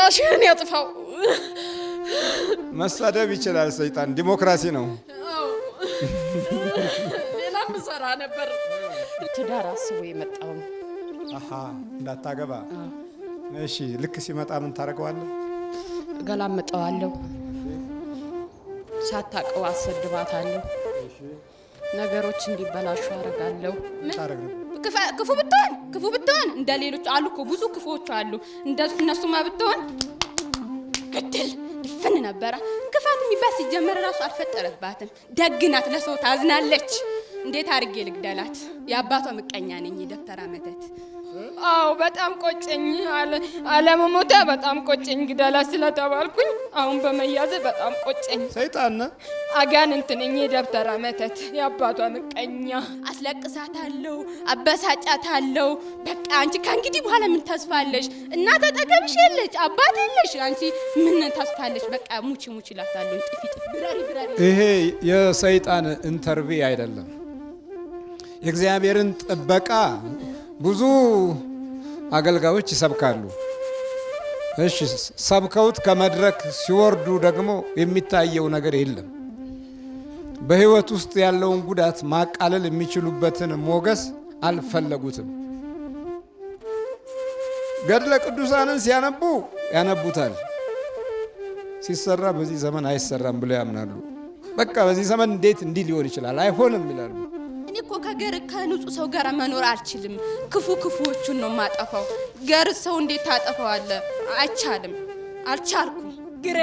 ድራሽን ያጥፋው መሳደብ ይችላል ሰይጣን ዲሞክራሲ ነው ሌላም ሰራ ነበር ትዳር አስቦ የመጣው እንዳታገባ እሺ ልክ ሲመጣ ምን ታረጋዋለህ ገላመጣዋለሁ ሳታቀው አሰድባታለሁ ነገሮች እንዲበላሹ አረጋለሁ ክፉ ብትሆን እንደሌሎች አሉ እኮ ብዙ ክፉዎች አሉ እንደነሱማ ብትሆን ግድል ድፍን ነበር ክፋት የሚባል ሲጀመር ራሱ አልፈጠረባትም ደግናት ለሰው ታዝናለች እንዴት አርጌ ልግደላት ያባቷ ምቀኛ ነኝ ደፍተራ መተት አው በጣም ቆጨኝ አለመሞታ በጣም ቆጨኝ ግደላ ስለተባልኩኝ አሁን በመያዝ በጣም ቆጨኝ ሰይጣን አጋንንት ነኝ ደፍተራ መተት ያባቷ ምቀኛ አስለቅሳታለሁ አበሳጫታለሁ በቃ አንቺ ከእንግዲህ በኋላ ምን ተስፋለሽ እናት ተጠገብሽ የለሽ አባት የለሽ አንቺ ምን ተስፋለሽ በቃ ሙቺ ላታለሁ ጥፊ ብራሪ ይሄ የሰይጣን ኢንተርቪው አይደለም የእግዚአብሔርን ጥበቃ ብዙ አገልጋዮች ይሰብካሉ እሺ ሰብከውት ከመድረክ ሲወርዱ ደግሞ የሚታየው ነገር የለም በህይወት ውስጥ ያለውን ጉዳት ማቃለል የሚችሉበትን ሞገስ አልፈለጉትም ገድለ ቅዱሳንን ሲያነቡ ያነቡታል ሲሰራ በዚህ ዘመን አይሰራም ብለው ያምናሉ በቃ በዚህ ዘመን እንዴት እንዲህ ሊሆን ይችላል አይሆንም ይላሉ እኮ ከንጹህ ሰው ጋር መኖር አልችልም ክፉዎቹን ነው ማጠፋው ገር ሰው እንዴት ታጠፋዋለ አይቻልም አልቻልኩም ግሬ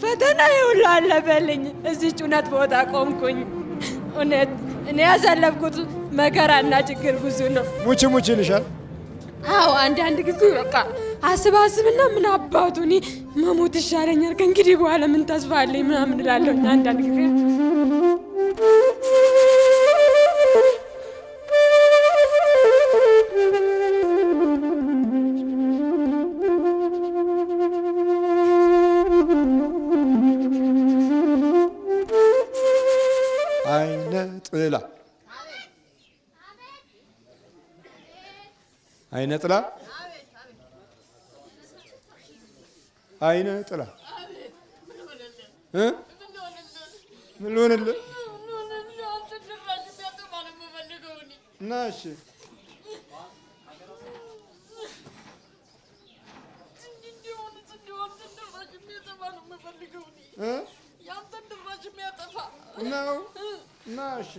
ፈተና ይውላል በለኝ እዚህ ጩነት ቦታ ቆምኩኝ እውነት እኔ ያሳለፍኩት መከራና ችግር ብዙ ነው ሙቺ ይልሻል አዎ አንድ ጊዜ በቃ አስባስብና ምን አባቱኒ መሞት ይሻለኛል ከእንግዲህ በኋላ ምን ተስፋ አለኝ ምናምን እላለሁ አንድ ጊዜ አይነ ጥላ አይነ ጥላ ምን ሆነልህ ናሽ ነው ናሽ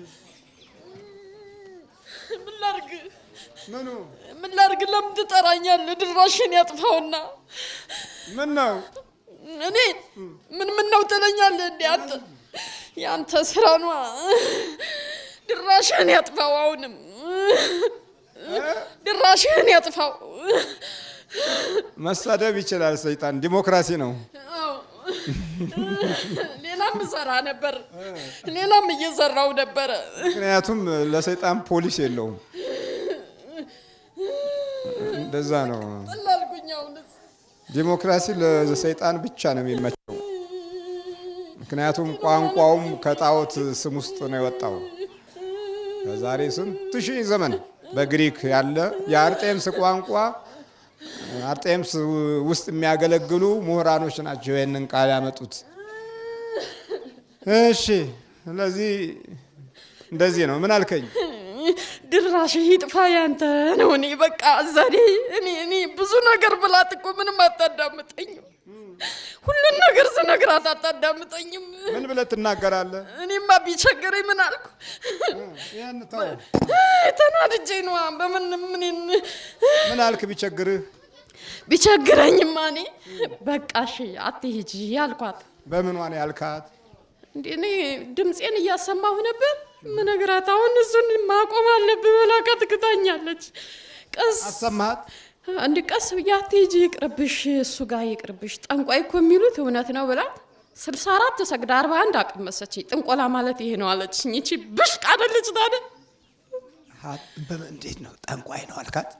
ምን ላርግ ለምን ትጠራኛለህ ድራሽን ያጥፋውና ምን ነው እኔ ምን ነው ትለኛለህ እንዴ አንተ ያንተ ስራ ነው ድራሽን ያጥፋው አሁንም ድራሽን ያጥፋው መሳደብ ይችላል ሰይጣን ዲሞክራሲ ነው ሌላም ሰራ ነበር ሌላም እየሰራው ነበር ምክንያቱም ለሰይጣን ፖሊስ የለውም እንደዛ ነው ዲሞክራሲ ለሰይጣን ብቻ ነው የሚመቸው ምክንያቱም ቋንቋውም ከጣዖት ስም ውስጥ ነው የወጣው ከዛሬ ስንት ሺህ ዘመን በግሪክ ያለ የአርጤምስ ቋንቋ አርጤምስ ውስጥ የሚያገለግሉ ምሁራኖች ናቸው ይሄንን ቃል ያመጡት እሺ ስለዚህ እንደዚህ ነው ምን አልከኝ ድራሽ ይጥፋ ያንተ ነው እኔ በቃ ዘዴ እኔ ብዙ ነገር ብላት እኮ ምንም አታዳምጠኝም ሁሉን ነገር ስነግራት አታዳምጠኝም ምን ብለህ ትናገራለህ እኔማ ቢቸግረኝ ምን አልኩ ያን ተው ተናድጄ ነው ምን አልክ ቢቸግረኝማ እኔ በቃ እሺ አትሂጂ ያልኳት በምን ዋኔ ያልካት እኔ ድምጼን እያሰማሁ ነበር ምንግራት አሁን እሱን ማቆም አለብህ ብላ ከትክታኛለች ቀስ አሰማት አንድ ቀስ ብያት ሂጂ ይቅርብሽ እሱ ጋር ይቅርብሽ ጠንቋይ እኮ የሚሉት እውነት ነው ብላት 64 ሰግዳ 41 አቀመሰች ጥንቆላ ማለት ይሄ ነው አለችኝ እቺ ብሽቅ አይደለች ታዲያ እንዴት ነው ጠንቋይ ነው አልካት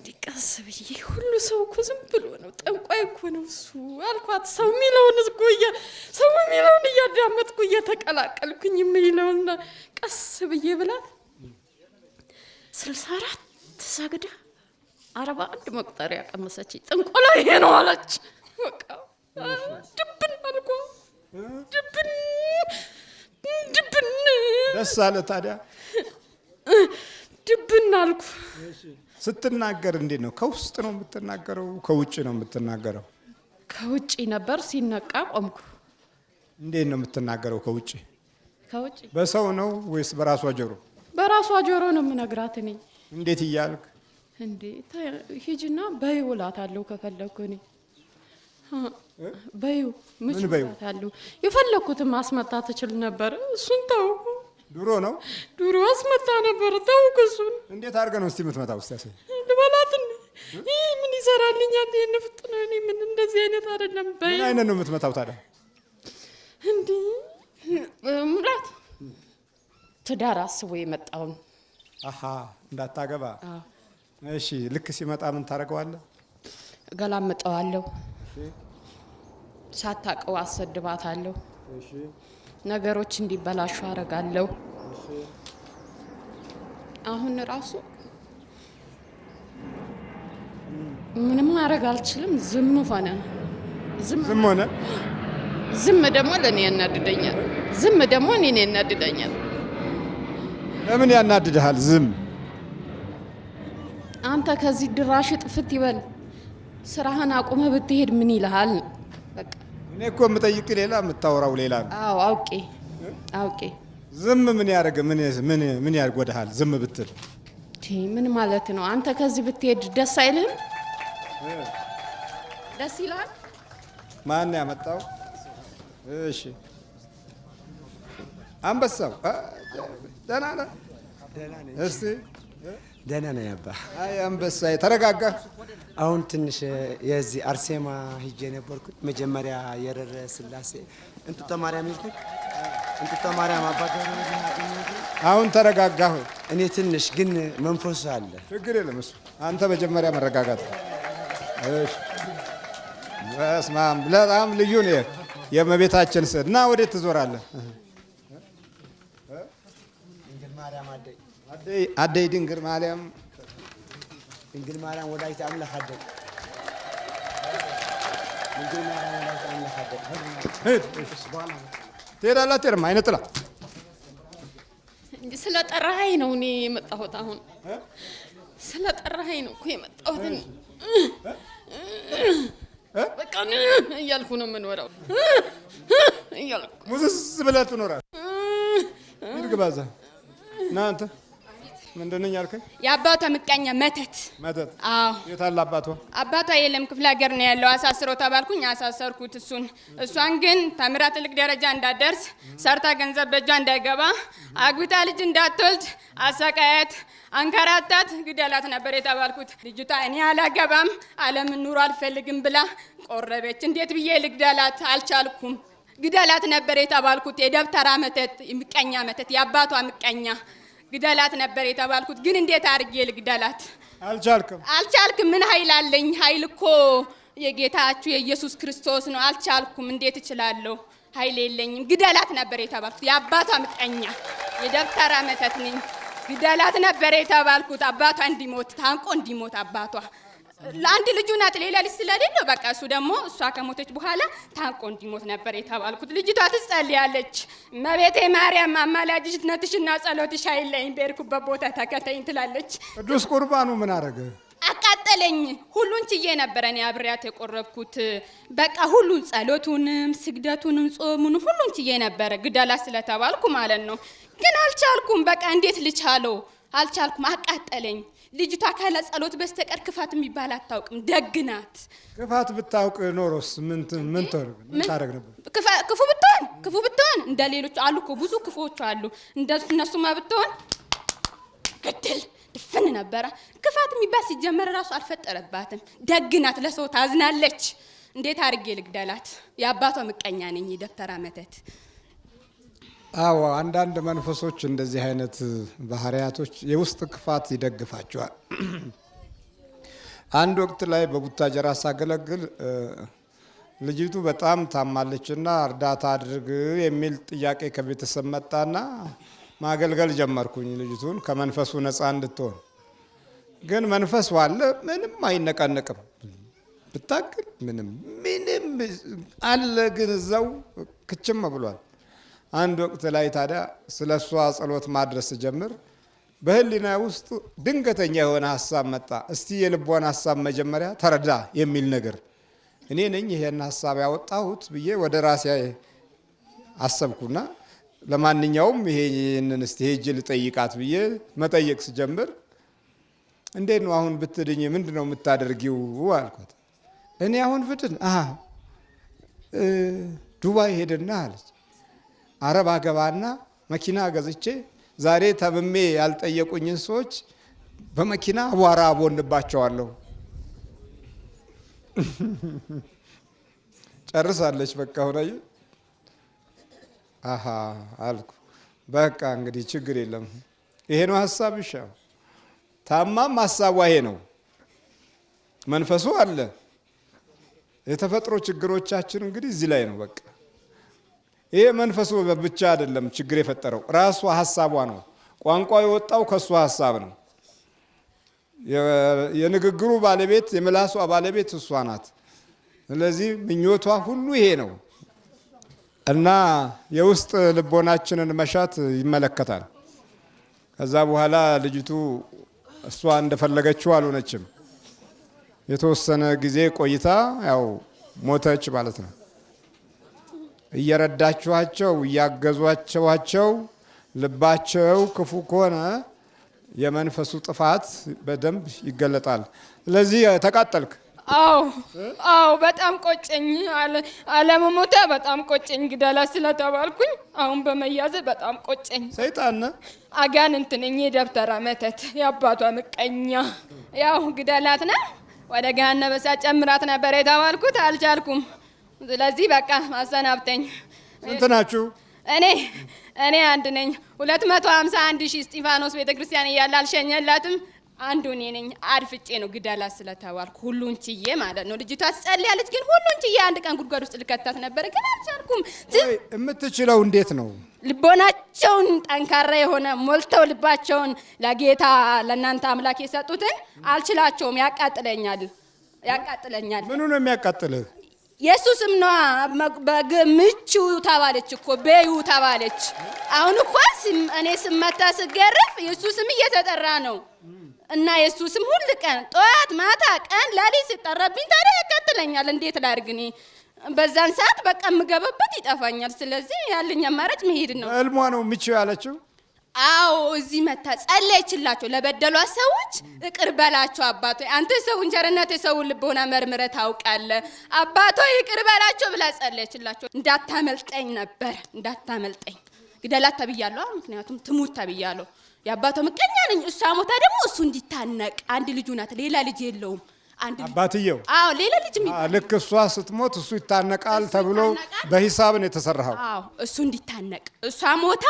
ዲቀስ ብዬ ሁሉ ሰው እኮ ዝም ብሎ ነው ጠንቋይ እኮ ነው እሱ አልኳት ሰው ሚለውን እያዳመጥኩ እየተቀላቀልኩኝ የሚለውና ቀስ ብዬ ብላት 64 ሰግዳ 41 መቁጠሪያ ቀመሰች። ጥንቆላ ይሄ ነው አለች። በቃ ድብን አልኩ። ድብን ደስ አለ ታዲያ? ድብን አልኩ። ስትናገር እንዴት ነው? ከውስጥ ነው የምትናገረው? ከውጭ ነው የምትናገረው? ከውጭ ነበር። ሲነቃ ቆምኩ። እንዴት ነው የምትናገረው? ከውጭ በሰው ነው ወይስ በራሷ ጆሮ? በራሷ ጆሮ ነው የምነግራት እኔ። እንዴት እያልክ? እንዴ ሂጂና በይው እላታለሁ ከፈለኩ እኔ በይው ምን እላታለሁ። የፈለኩትን ማስመታት እችል ነበር። እሱን ተውኩ። ድሮ አስመታ ነበር። ተውኩ እሱን። እንዴት አድርገህ ነው እስቲ የምትመታው? እስቲ ያሰኝ ልበላትን። ይሄ ምን ይሰራልኛል? ይሄን ፍጥ ነው። እኔ ምን እንደዚህ አይነት አይደለም። ምን አይነት ነው የምትመታው ታዲያ? እንዴ ሙላት ትዳር አስቦ የመጣውን እንዳታገባ። እሺ ልክ ሲመጣ ምን ታደርገዋለህ? እገላምጠዋለሁ። ሳታውቀው አሰድባታለሁ። ነገሮች እንዲበላሹ አደርጋለሁ። አሁን ራሱ ምንም ማድረግ አልችልም። ዝም ሆነ። ዝም ደግሞ ለእኔ ያናድደኛል። ዝም ደግሞ እኔን ያናድደኛል። ለምን ያናድድሃል? ዝም አንተ ከዚህ ድራሽ ጥፍት ይበል። ስራህን አቁመህ ብትሄድ ምን ይልሃል? በቃ እኔ እኮ የምጠይቅ ሌላ የምታወራው ሌላ ነው። አዎ አውቄ። ዝም ምን ያደርግ? ምን ያጎዳሃል? ዝም ብትል ምን ማለት ነው? አንተ ከዚህ ብትሄድ ደስ አይልህም? ደስ ይላል። ማን ያመጣው? እሺ አንበሳው ደህና ነህ? እስቲ ደህና ነኝ አባ። አይ አንበሳዬ ተረጋጋ። አሁን ትንሽ የዚህ አርሴማ ሂጄ ነበርኩ። መጀመሪያ የረረ ስላሴ እንጥቶ ማርያም ይልኩ እንጥቶ ማርያም አባጋ ነው። አሁን ተረጋጋ። እኔ ትንሽ ግን መንፈሱ አለ። ችግር የለም እሱ። አንተ መጀመሪያ መረጋጋት። እሺ በስመ አብ። በጣም ልዩ ነው የእመቤታችን ስዕል። እና ወዴት ትዞራለህ? አደይ ድንግል ማርያም ወላዲተ አምላክ አደይ ድንግል ማርያም ወላዲተ አምላክ አደይ ትሄዳለህ አትሄድም? አይነ ጥላ ስለጠራኸኝ ነው እኔ የመጣሁት። አሁን ስለጠራኸኝ ነው እኮ የመጣሁት። በቃ እያልኩ ነው የምኖረው። እያልኩ ሙዝዝ ብለህ ትኖራለህ። ሂድ ግባ እዛ። ና አንተ ምንድን ነኝ ያልከኝ? የአባቷ ምቀኛ መተት። አዎ። የት አለ አባቷ? አባቷ የለም፣ ክፍለ ሀገር ነው ያለው። አሳስሮ ተባልኩኝ፣ አሳሰርኩት እሱን። እሷን ግን ተምራ ትልቅ ደረጃ እንዳትደርስ፣ ሰርታ ገንዘብ በእጇ እንዳይገባ፣ አግብታ ልጅ እንዳትወልድ አሰቃያት፣ አንከራታት፣ ግደላት ነበር የተባልኩት። ልጅቷ እኔ አላገባም ዓለምን ኑሮ አልፈልግም ብላ ቆረበች። እንዴት ብዬ ልግደላት? አልቻልኩም። ግደላት ነበር የተባልኩት። የደብተራ መተት፣ ምቀኛ መተት፣ የአባቷ ምቀኛ ግደላት ነበር የተባልኩት። ግን እንዴት አድርጌ ልግደላት? አልቻልክም። ምን ኃይል አለኝ? ኃይል እኮ የጌታችሁ የኢየሱስ ክርስቶስ ነው። አልቻልኩም። እንዴት እችላለሁ? ኃይል የለኝም። ግደላት ነበር የተባልኩት። የአባቷ ምቀኛ የደብተራ መተት ነኝ። ግደላት ነበር የተባልኩት። አባቷ እንዲሞት ታንቆ እንዲሞት አባቷ ለአንድ ልጁ ናት፣ ሌላ ልጅ ስለሌለው በቃ እሱ ደግሞ እሷ ከሞተች በኋላ ታንቆ እንዲሞት ነበር የተባልኩት። ልጅቷ ትጸልያለች። እመቤቴ ማርያም አማላጅነትሽና ጸሎትሽ አይለኝ፣ በሄድኩበት ቦታ ተከተኝ ትላለች። ቅዱስ ቁርባኑ ምን አደረገ? አቃጠለኝ። ሁሉን ችዬ ነበረ እኔ አብሬያት የቆረብኩት። በቃ ሁሉን ጸሎቱንም ስግደቱንም ጾሙንም ሁሉን ችዬ ነበረ፣ ግደላት ስለተባልኩ ማለት ነው። ግን አልቻልኩም። በቃ እንዴት ልቻለው? አልቻልኩም። አቃጠለኝ። ልጅቷ ካለ ጸሎት በስተቀር ክፋት የሚባል አታውቅም። ደግ ናት። ክፋት ብታውቅ ኖሮስ ምን ታደርግ ነበር? ክፉ ብትሆን እንደ ሌሎች አሉ እኮ ብዙ ክፉዎች አሉ። እነሱማ ብትሆን ግድል ድፍን ነበረ። ክፋት የሚባል ሲጀመር ራሱ አልፈጠረባትም። ደግ ናት፣ ለሰው ታዝናለች። እንዴት አድርጌ ልግደላት? የአባቷ ምቀኛ ነኝ፣ የደብተራ መተት። አዎ አንዳንድ መንፈሶች እንደዚህ አይነት ባህሪያቶች የውስጥ ክፋት ይደግፋቸዋል። አንድ ወቅት ላይ በቡታጀራ ሳገለግል ልጅቱ በጣም ታማለችና እርዳታ አድርግ የሚል ጥያቄ ከቤተሰብ መጣና ማገልገል ጀመርኩኝ። ልጅቱን ከመንፈሱ ነፃ እንድትሆን ግን መንፈሱ አለ፣ ምንም አይነቃነቅም። ብታክል ምንም አለ፣ ግን እዛው ክችም ብሏል። አንድ ወቅት ላይ ታዲያ ስለ እሷ ጸሎት ማድረስ ጀምር፣ በህሊና ውስጥ ድንገተኛ የሆነ ሀሳብ መጣ። እስቲ የልቧን ሀሳብ መጀመሪያ ተረዳ የሚል ነገር። እኔ ነኝ ይሄን ሀሳብ ያወጣሁት ብዬ ወደ ራሴ አሰብኩና ለማንኛውም ይሄንን እስቲ ሄጄ ልጠይቃት ብዬ መጠየቅ ስጀምር እንዴት ነው አሁን ብትድኝ ምንድን ነው የምታደርጊው አልኳት። እኔ አሁን ብድን ዱባይ ሄድና አለች አረብ አገባና መኪና ገዝቼ ዛሬ ተብሜ ያልጠየቁኝን ሰዎች በመኪና አቧራ አቦንባቸዋለሁ። ጨርሳለች። በቃ ሆነ አልኩ። በቃ እንግዲህ ችግር የለም ይሄ ነው ሀሳብሽ። ታማም ሀሳቧ ይሄ ነው። መንፈሱ አለ። የተፈጥሮ ችግሮቻችን እንግዲህ እዚህ ላይ ነው። በቃ ይሄ መንፈሱ ብቻ አይደለም ችግር የፈጠረው፣ ራሷ ሀሳቧ ነው። ቋንቋ የወጣው ከሷ ሀሳብ ነው። የንግግሩ ባለቤት የምላሷ ባለቤት እሷ ናት። ስለዚህ ምኞቷ ሁሉ ይሄ ነው እና የውስጥ ልቦናችንን መሻት ይመለከታል። ከዛ በኋላ ልጅቱ እሷ እንደፈለገችው አልሆነችም። የተወሰነ ጊዜ ቆይታ ያው ሞተች ማለት ነው። እየረዳችኋቸው እያገዟቸዋቸው ልባቸው ክፉ ከሆነ የመንፈሱ ጥፋት በደንብ ይገለጣል። ስለዚህ ተቃጠልክ? አዎ በጣም ቆጨኝ። አለመሞታ በጣም ቆጨኝ። ግደላ ስለተባልኩኝ አሁን በመያዝ በጣም ቆጨኝ። ሰይጣን አጋንንት ነኝ፣ የደብተራ መተት፣ የአባቷ ምቀኛ። ያው ግደላት ነው ወደ ገሃነመ እሳት ጨምራት ነበር የተባልኩት፣ አልቻልኩም። ስለዚህ በቃ አሰናብተኝ። ስንት ናችሁ? እኔ አንድ ነኝ። 251 ሺህ እስጢፋኖስ ቤተክርስቲያን እያለ አልሸኘላትም። አንዱ እኔ ነኝ። አድፍጬ ነው ግደላት ስለተባልኩ ሁሉን ችዬ ማለት ነው። ልጅቷ ትጸልያለች፣ ግን ሁሉን ችዬ አንድ ቀን ጉድጓድ ውስጥ ልከታት ነበር፣ ግን አልቻልኩም። የምትችለው እንዴት ነው? ልቦናቸውን ጠንካራ የሆነ ሞልተው ልባቸውን ለጌታ ለእናንተ አምላክ የሰጡትን አልችላቸውም። ያቃጥለኛል። ምኑ ነው የሚያቃጥልህ? ኢየሱስም ነዋ። በምቹ ተባለች እኮ በዩ ተባለች። አሁን እኮ እኔ ስመታ ስገረፍ ኢየሱስም እየተጠራ ነው እና ኢየሱስም ሁሉ ቀን ጠዋት ማታ ቀን ሌሊት ሲጠራብኝ ታዲያ ያቃጥለኛል። እንዴት ላድርግ? እኔ በዛን ሰዓት በቃ የምገባበት ይጠፋኛል። ስለዚህ ያለኝ አማራጭ መሄድ ነው። እልሟ ነው ምቹ ያለችው። አዎ እዚህ መታ ጸለየችላቸው። ለበደሏት ሰዎች ይቅር በላቸው አባቶ፣ አንተ ሰውን ቸርነት የሰውን ልቦና መርምረህ ታውቃለህ፣ አባቶ ይቅር በላቸው ብላ ጸለየችላቸው። እንዳታመልጠኝ ነበር፣ እንዳታመልጠኝ። ግደላት ተብያለሁ፣ ምክንያቱም ትሙት ተብያለሁ። የአባቶ ምቀኛ ነኝ። እሷ ሞታ ደግሞ እሱ እንዲታነቅ። አንድ ልጁ ናት፣ ሌላ ልጅ የለውም። አባትየው ሌላ ልጅ ልክ እሷ ስትሞት እሱ ይታነቃል ተብሎ በሂሳብ ነው የተሰራው። እሱ እንዲታነቅ፣ እሷ ሞታ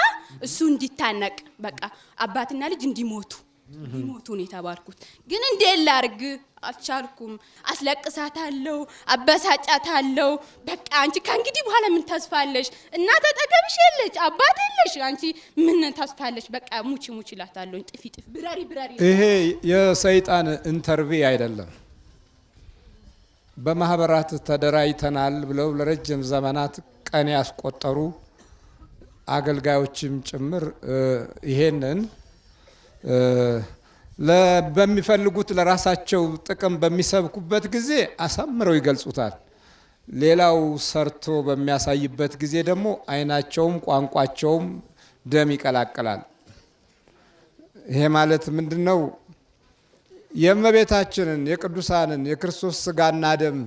እሱ እንዲታነቅ፣ በቃ አባትና ልጅ እንዲሞቱ ነው የተባልኩት። ግን እንዴት ላድርግ? አልቻልኩም። አስለቅሳታለሁ፣ አበሳጫታለሁ። በቃ አንቺ ከእንግዲህ በኋላ ምን ተስፋለሽ? እናት አጠገብሽ የለች፣ አባት የለሽ፣ አንቺ ምን ተስፋለሽ? በቃ ሙቺ እላታለሁ። ጥፊ ብራሪ። ይሄ የሰይጣን ኢንተርቪው አይደለም። በማህበራት ተደራጅተናል ብለው ለረጅም ዘመናት ቀን ያስቆጠሩ አገልጋዮችም ጭምር ይሄንን በሚፈልጉት ለራሳቸው ጥቅም በሚሰብኩበት ጊዜ አሳምረው ይገልጹታል። ሌላው ሰርቶ በሚያሳይበት ጊዜ ደግሞ ዓይናቸውም ቋንቋቸውም ደም ይቀላቅላል። ይሄ ማለት ምንድነው? የእመቤታችንን የቅዱሳንን የክርስቶስ ስጋና ደም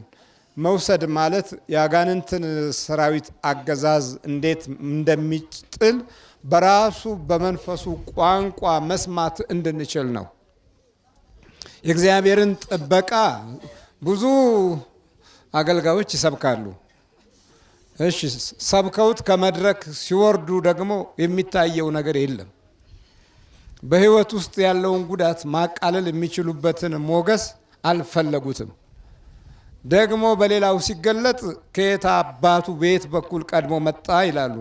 መውሰድ ማለት የአጋንንትን ሰራዊት አገዛዝ እንዴት እንደሚጥል በራሱ በመንፈሱ ቋንቋ መስማት እንድንችል ነው። የእግዚአብሔርን ጥበቃ ብዙ አገልጋዮች ይሰብካሉ። እሺ፣ ሰብከውት ከመድረክ ሲወርዱ ደግሞ የሚታየው ነገር የለም። በህይወት ውስጥ ያለውን ጉዳት ማቃለል የሚችሉበትን ሞገስ አልፈለጉትም። ደግሞ በሌላው ሲገለጥ ከየት አባቱ ቤት በኩል ቀድሞ መጣ ይላሉ።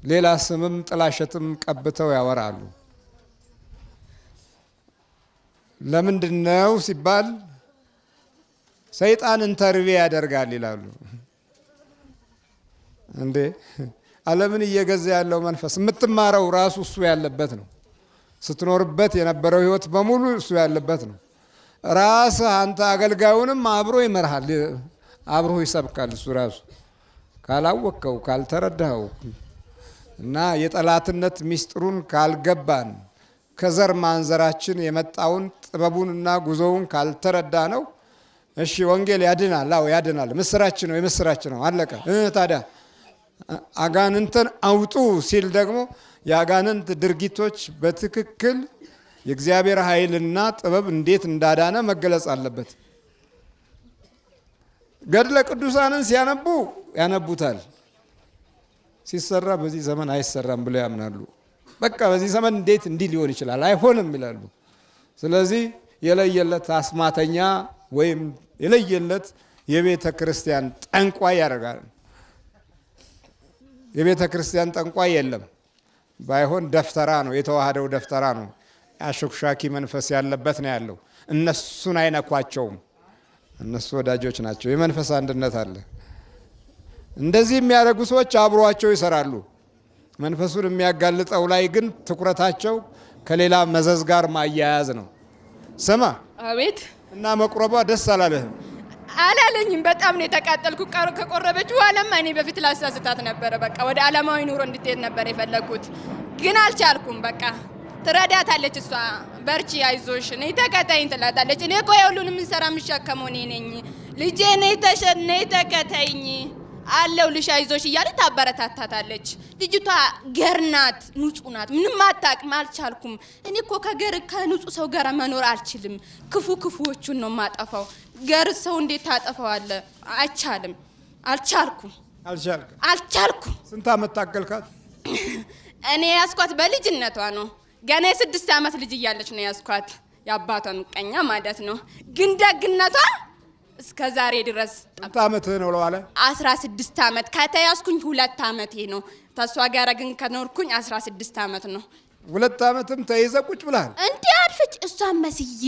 ሌላ ስምም ጥላሸትም ቀብተው ያወራሉ። ለምንድነው ሲባል ሰይጣን ኢንተርቪው ያደርጋል ይላሉ። እንዴ ዓለምን እየገዛ ያለው መንፈስ የምትማረው ራሱ እሱ ያለበት ነው። ስትኖርበት የነበረው ህይወት በሙሉ እሱ ያለበት ነው። ራስህ አንተ አገልጋዩንም አብሮ ይመርሃል፣ አብሮ ይሰብካል። እሱ ራሱ ካላወቅከው ካልተረዳኸው እና የጠላትነት ሚስጥሩን ካልገባን ከዘር ማንዘራችን የመጣውን ጥበቡንና ጉዞውን ካልተረዳ ነው። እሺ ወንጌል ያድናል፣ አዎ ያድናል፣ ምስራች ነው፣ የምስራች ነው፣ አለቀ። ታዲያ አጋንንትን አውጡ ሲል ደግሞ የአጋንንት ድርጊቶች በትክክል የእግዚአብሔር ኃይልና ጥበብ እንዴት እንዳዳነ መገለጽ አለበት። ገድለ ቅዱሳንን ሲያነቡ ያነቡታል፣ ሲሰራ በዚህ ዘመን አይሰራም ብለው ያምናሉ። በቃ በዚህ ዘመን እንዴት እንዲህ ሊሆን ይችላል? አይሆንም ይላሉ። ስለዚህ የለየለት አስማተኛ ወይም የለየለት የቤተ ክርስቲያን ጠንቋይ ያደርጋል። የቤተ ክርስቲያን ጠንቋይ የለም፣ ባይሆን ደፍተራ ነው፣ የተዋህደው ደፍተራ ነው። አሾክሻኪ መንፈስ ያለበት ነው ያለው። እነሱን አይነኳቸውም፣ እነሱ ወዳጆች ናቸው። የመንፈስ አንድነት አለ። እንደዚህ የሚያደርጉ ሰዎች አብሯቸው ይሰራሉ። መንፈሱን የሚያጋልጠው ላይ ግን ትኩረታቸው ከሌላ መዘዝ ጋር ማያያዝ ነው። ስማ አቤት። እና መቁረቧ ደስ አላለህም? አላለኝም። በጣም ነው የተቃጠልኩ። ከቆረበች በኋላማ እኔ በፊት ላሳስታት ነበረ። በቃ ወደ ዓለማዊ ኑሮ እንድትሄድ ነበር የፈለኩት፣ ግን አልቻልኩም። በቃ ትረዳታለች እሷ። በርቺ፣ አይዞሽ፣ ነይ ተከታይኝ ትላታለች። እኔ እኮ የሁሉንም እንሰራ የምሸከመው እኔ ነኝ። ልጄ ነይ ተከታይኝ አለው ልሽ አይዞሽ እያለ ታበረታታታለች። ልጅቷ ገር ናት፣ ንጹህ ናት፣ ምንም አታውቅም። አልቻልኩም። እኔ እኮ ከንጹህ ሰው ጋር መኖር አልችልም። ክፉዎቹን ነው ማጠፋው። ገር ሰው እንዴት ታጠፋዋለ? አይቻልም። አልቻልኩም። ስንት ዓመት ታገልካት? እኔ ያስኳት በልጅነቷ ነው። ገና የ6 ዓመት ልጅ እያለች ነው ያስኳት። የአባቷ ምቀኛ ማለት ነው። ግን ደግነቷ እስከ ዛሬ ድረስ። ስንት ዓመት ነው ለዋለ? 16 ዓመት ከተያዝኩኝ 2 ዓመቴ ነው። ተሷ ጋር ግን ከኖርኩኝ 16 ዓመት ነው። 2 ዓመትም ተይዘ ቁጭ ብለሃል እንዴ? አልፈጭ እሷን መስዬ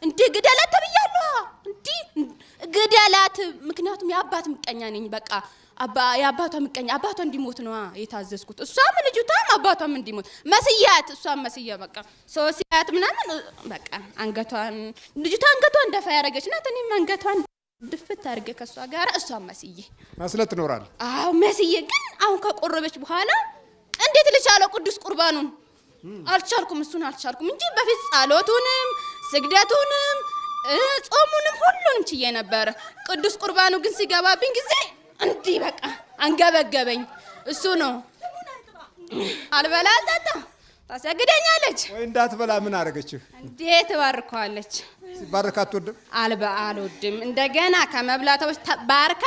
እንዴ ግደላት ተብያለሁ። እንዴ ግደላት፣ ምክንያቱም የአባት ምቀኛ ነኝ። በቃ የአባቷ ምቀኛ፣ አባቷ እንዲሞት ነው የታዘዝኩት። እሷም ልጅቷም አባቷም እንዲሞት መስያት፣ እሷም መስያ በቃ ሶስያት ምናምን በቃ ልጅቷ አንገቷን ደፋ ያረገች ናት። እኔም አንገቷን ድፍት አድርጌ ከሷ ጋር እሷም መስለ ትኖራል። አዎ መስዬ። ግን አሁን ከቆረበች በኋላ እንዴት ልቻለው? ቅዱስ ቁርባኑን አልቻልኩም። እሱን አልቻልኩም እንጂ በፊት ጸሎቱንም ስግደቱንም ጾሙንም ሁሉንም ችዬ ነበር። ቅዱስ ቁርባኑ ግን ሲገባብኝ ጊዜ እንዲህ በቃ አንገበገበኝ። እሱ ነው አልበላ አልጠጣ ታሰግደኛለች ወይ? እንዳትበላ ምን አደረገችህ? እንዴት ባርካለች? ሲባረክ አትወድም? አልወድም። እንደገና ከመብላታዎች ባርካ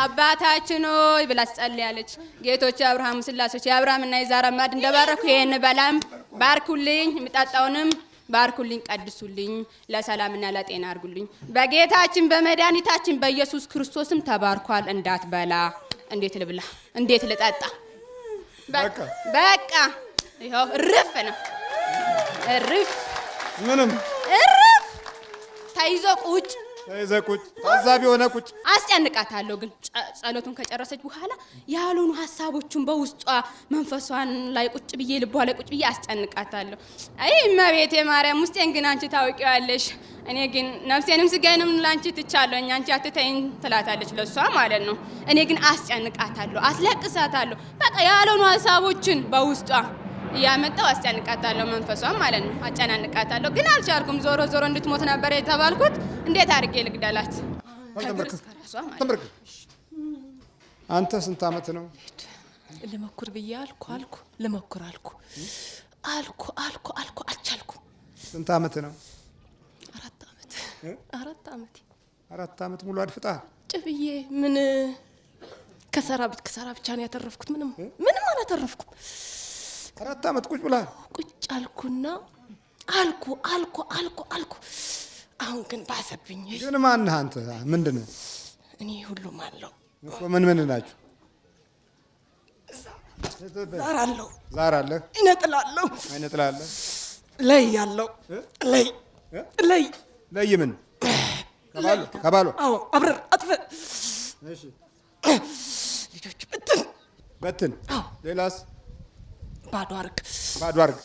አባታችን ሆይ ብላ ትጸልያለች። ጌቶች አብርሃም ስላሴዎች የአብርሃምና የዛራ ማድ እንደባረኩ ይሄን በላም ባርኩልኝ፣ ምጣጣውንም ባርኩልኝ፣ ቀድሱልኝ፣ ለሰላምና ለጤና አድርጉልኝ። በጌታችን በመድኃኒታችን በኢየሱስ ክርስቶስም ተባርኳል። እንዳትበላ። እንዴት ልብላ? እንዴት ልጠጣ? በቃ ይሄው እርፍ ነው። እርፍ ምንም እርፍ ተይዞ ቁጭ ታዛቢ ሆነ ቁጭ። አስጨንቃታለሁ። ግን ጸሎቱን ከጨረሰች በኋላ ያሉን ሐሳቦቹን በውስጧ መንፈሷን ላይ ቁጭ ብዬ ልቧ ላይ ቁጭ ብዬ አስጨንቃታለሁ። አይ እመቤቴ ማርያም ውስጤን ግን አንቺ ታውቂዋለሽ። እኔ ግን ነፍሴንም ስጋዬንም ላንቺ ትቻለሁ፣ አንቺ አትተይኝ ትላታለች ለሷ ማለት ነው። እኔ ግን አስጨንቃታለሁ፣ አስለቅሳታለሁ። በቃ ያሉን ሐሳቦችን በውስጧ ያመጣው አስጨንቃታለሁ፣ መንፈሷን ማለት ነው። አጨናንቃታለሁ። ግን አልቻልኩም። ዞሮ እንድትሞት ነበር የተባልኩት። እንዴት አድርጌ ልግደላት? አንተ ስንት ዓመት ነው? ልሞክር ብዬ አልኩ አልቻልኩም። ስንት ዓመት ነው? 4 ዓመት። 4 ዓመት ሙሉ አድፍጣ ጭብዬ ምን ከሰራ ብቻ ነው ያተረፍኩት። ምንም አላተረፍኩም። 4 ዓመት ቁጭ ብላ ቁጭ አልኩና አልኩ። አሁን ግን ባሰብኝ። ግን ማን አንተ? ምንድነው? እኔ ሁሉም አለው። ምን ናችሁ? ዛር አለው። ይነጥላለሁ። አይነጥላለሁ። ላይ ያለው ላይ ለይ ምን ከባሏ? አዎ አብረር አጥፈ። እሺ ልጆች በትን። አዎ ሌላስ? ባዶ አርግ።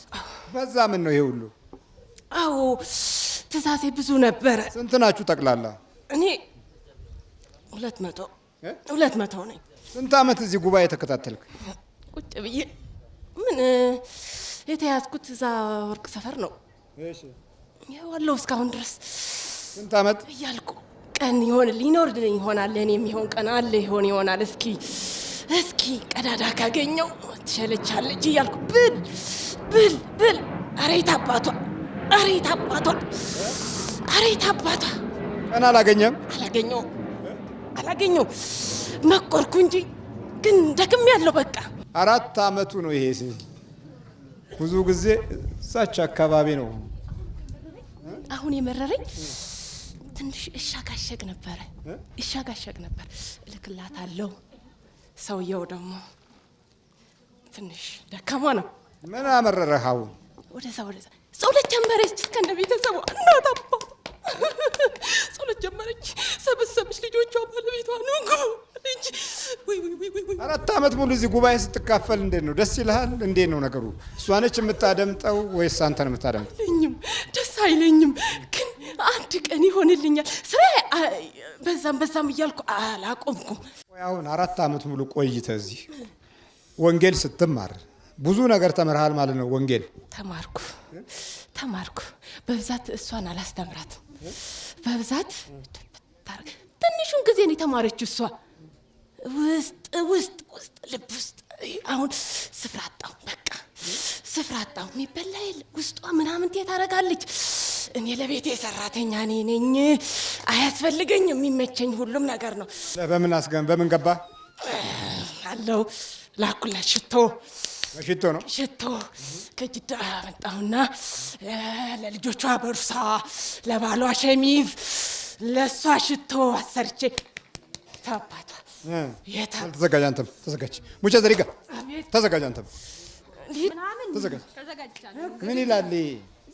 በዛ ምን ነው ይሄ ሁሉ? አዎ ትእዛዜ ብዙ ነበረ። ስንት ናችሁ ጠቅላላ? እኔ 200 ነኝ። ስንት ዓመት እዚህ ጉባኤ ተከታተልክ? ቁጭ ብዬ ምን የተያዝኩት እዛ ወርቅ ሰፈር ነው። እሺ ያለው እስካሁን ድረስ ስንት ዓመት እያልኩ ቀን ሊኖርልኝ ይሆናል። እኔ የሚሆን ቀን አለ ይሆናል። እስኪ ቀዳዳ ካገኘው ትሸለቻለች እያልኩ ብል አሬት አባቷ ቀን አላገኘም። አላገኘው መቆርኩ እንጂ ግን ደክም ያለው በቃ 4 ዓመቱ ነው ይሄ። ብዙ ጊዜ እዛች አካባቢ ነው። አሁን የመረረኝ ትንሽ እሻጋሸግ ነበር። እልክላታለሁ። ሰውየው ደግሞ ትንሽ ደካማ ነው። ምን አመረረህ አሁን? ወደዛ ጸሎት ጀመረች። እስከነ ቤተሰቡ እናት አባቷ ጸሎት ጀመረች። ሰበሰበች ልጆቿ፣ ባለቤቷ ነው እንጂ ወይ 4 ዓመት ሙሉ እዚህ ጉባኤ ስትካፈል እንዴት ነው? ደስ ይልሃል? እንዴት ነው ነገሩ? እሷ ነች የምታደምጠው ወይስ አንተ ነው የምታደምጠው? ደስ አይለኝም፣ ግን አንድ ቀን ይሆንልኛል። ስራ በዛም እያልኩ አላቆምኩም። አሁን 4 ዓመት ሙሉ ቆይተህ እዚህ ወንጌል ስትማር ብዙ ነገር ተምርሃል ማለት ነው። ወንጌል ተማርኩ። በብዛት እሷን አላስተምራትም። በብዛት ትንሹን ጊዜ ነው የተማረችው እሷ። ውስጥ ልብ ውስጥ አሁን ስፍራ አጣሁ። የሚበላ የለ ውስጧ ምናምን ታደርጋለች። እኔ ለቤቴ ሰራተኛ ነኝ። አያስፈልገኝም። የሚመቸኝ ሁሉም ነገር ነው። በምን ገባ አለው ላኩላት ሽቶ ነው ሽቶ ከጅዳ መጣሁና ለልጆቿ ቦርሳ፣ ለባሏ ሸሚዝ፣ ለሷ ሽቶ አሰርቼ ታባቷ ተዘጋጅ። አንተም ተዘጋጅ። ሙቻ ዘሪጋ ተዘጋጅ። አንተም ተዘጋጅ። ምን ይላል?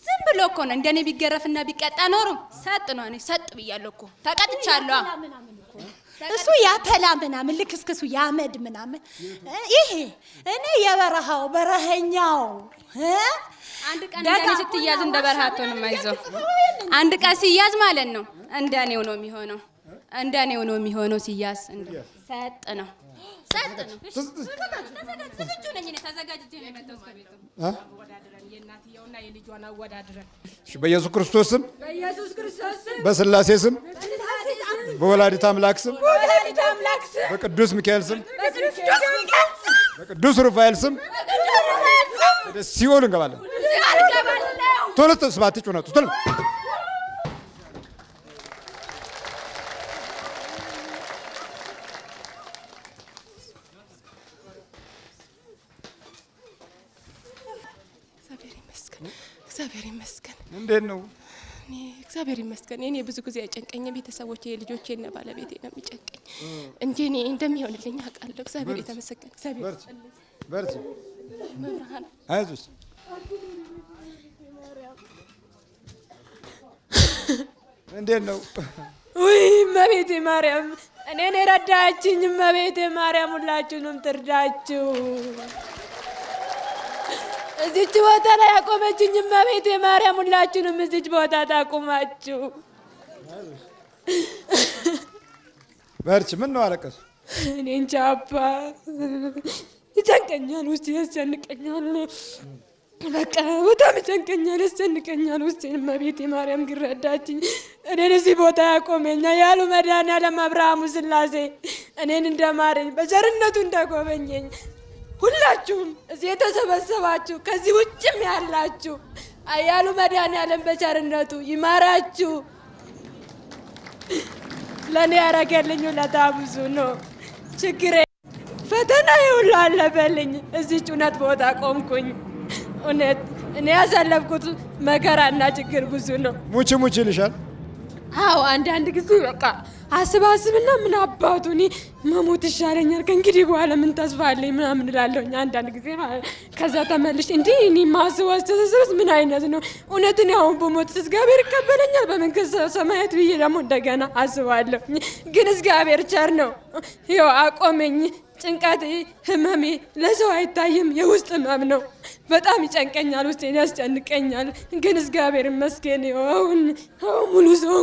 ዝም ብሎ እኮ ነው። እንደኔ ቢገረፍና ቢቀጣ ኖሮ ሰጥ ነው። እኔ ሰጥ ብያለሁ እኮ ተቀጥቻለሁ። እሱ ያተላ ምናምን ልክስክሱ ያመድ ምናምን ይሄ እኔ የበረሃው በረኸኛው አንድ ቀን እንደኔ ስትያዝ እንደ በረሃቶ ነው የማይዘው። አንድ ቀን ሲያዝ ማለት ነው እንደኔው ነው የሚሆነው። ሲያዝ ሰጥ ነው። ዝግጁ ነኝ እኔ ተዘጋጅቼ ነው የመጣሁት ከቤቱ። የእናትየውና የልጇን አወዳድረን በኢየሱስ ክርስቶስ ስም፣ በስላሴ ስም፣ በወላዲተ አምላክ ስም፣ በቅዱስ ሚካኤል ስም፣ በቅዱስ ሩፋኤል ስም ወደ ሲኦል እንገባለን። ቶሎ ስባት ጩነቱ ቶሎ እግዚአብሔር ይመስገን። እንዴት ነው? እግዚአብሔር ይመስገን። እኔ ብዙ ጊዜ አይጨንቀኝ፣ ቤተሰቦቼ፣ ልጆቼና ባለቤቴ ነው የሚጨንቀኝ እንጂ እኔ እንደሚሆንልኝ አውቃለሁ። እግዚአብሔር የተመሰገነ። እግዚአብሔር በርቺ። መብርሃን አይዞሽ። እንዴት ነው? ውይ እመቤቴ ማርያም እኔን የረዳችኝ እመቤቴ ማርያም ሁላችሁንም ትርዳችሁ። እዚች ቦታ ላይ ያቆመችኝ እመቤቴ ማርያም ሁላችሁንም እዚች ቦታ ታቁማችሁ። በርቺ። ምን ነው አለቀሽ? እኔ እንጃ አባ ይጨንቀኛል፣ ውስጥ ያስጨንቀኛል። በቃ በጣም ይጨንቀኛል፣ ያስጨንቀኛል ውስጤን። እመቤቴ ማርያም ግረዳችኝ። እኔን እዚህ ቦታ ያቆመኛ ያሉ መድኃኔዓለም አብርሃሙ ስላሴ እኔን እንደማረኝ በቸርነቱ እንደጎበኘኝ ሁላችሁም እዚህ የተሰበሰባችሁ ከዚህ ውጭም ያላችሁ አያሉ መድኃኔዓለም በቸርነቱ ይማራችሁ። ለእኔ ያረገልኝ ውለታ ብዙ ነው። ችግሬ ፈተና ሁሉ አለፈልኝ። እዚህ እውነት ቦታ ቆምኩኝ። እውነት እኔ ያሳለፍኩት መከራና ችግር ብዙ ነው። ሙች ይልሻል? አዎ አንዳንድ ጊዜ በቃ አስባስብና ምን አባቱ እኔ መሞት ይሻለኛል ከእንግዲህ በኋላ ምን ተስፋ አለኝ ምናምን እላለሁኝ አንዳንድ ጊዜ ማለት። ከዛ ተመልሼ እንዴ እኔ ማስበው አስተሳሰብስ ምን አይነት ነው? እውነትን ያው በሞት እግዚአብሔር ይቀበለኛል በመንግስተ ሰማያት ብዬ ደግሞ እንደገና አስባለሁ። ግን እግዚአብሔር ቸር ነው። ይኸው አቆመኝ። ጭንቀት ህመሜ ለሰው አይታይም፣ የውስጥ ህመም ነው። በጣም ይጨንቀኛል፣ ውስጤን ያስጨንቀኛል። ግን እግዚአብሔር ይመስገን አሁን ሙሉ ሰው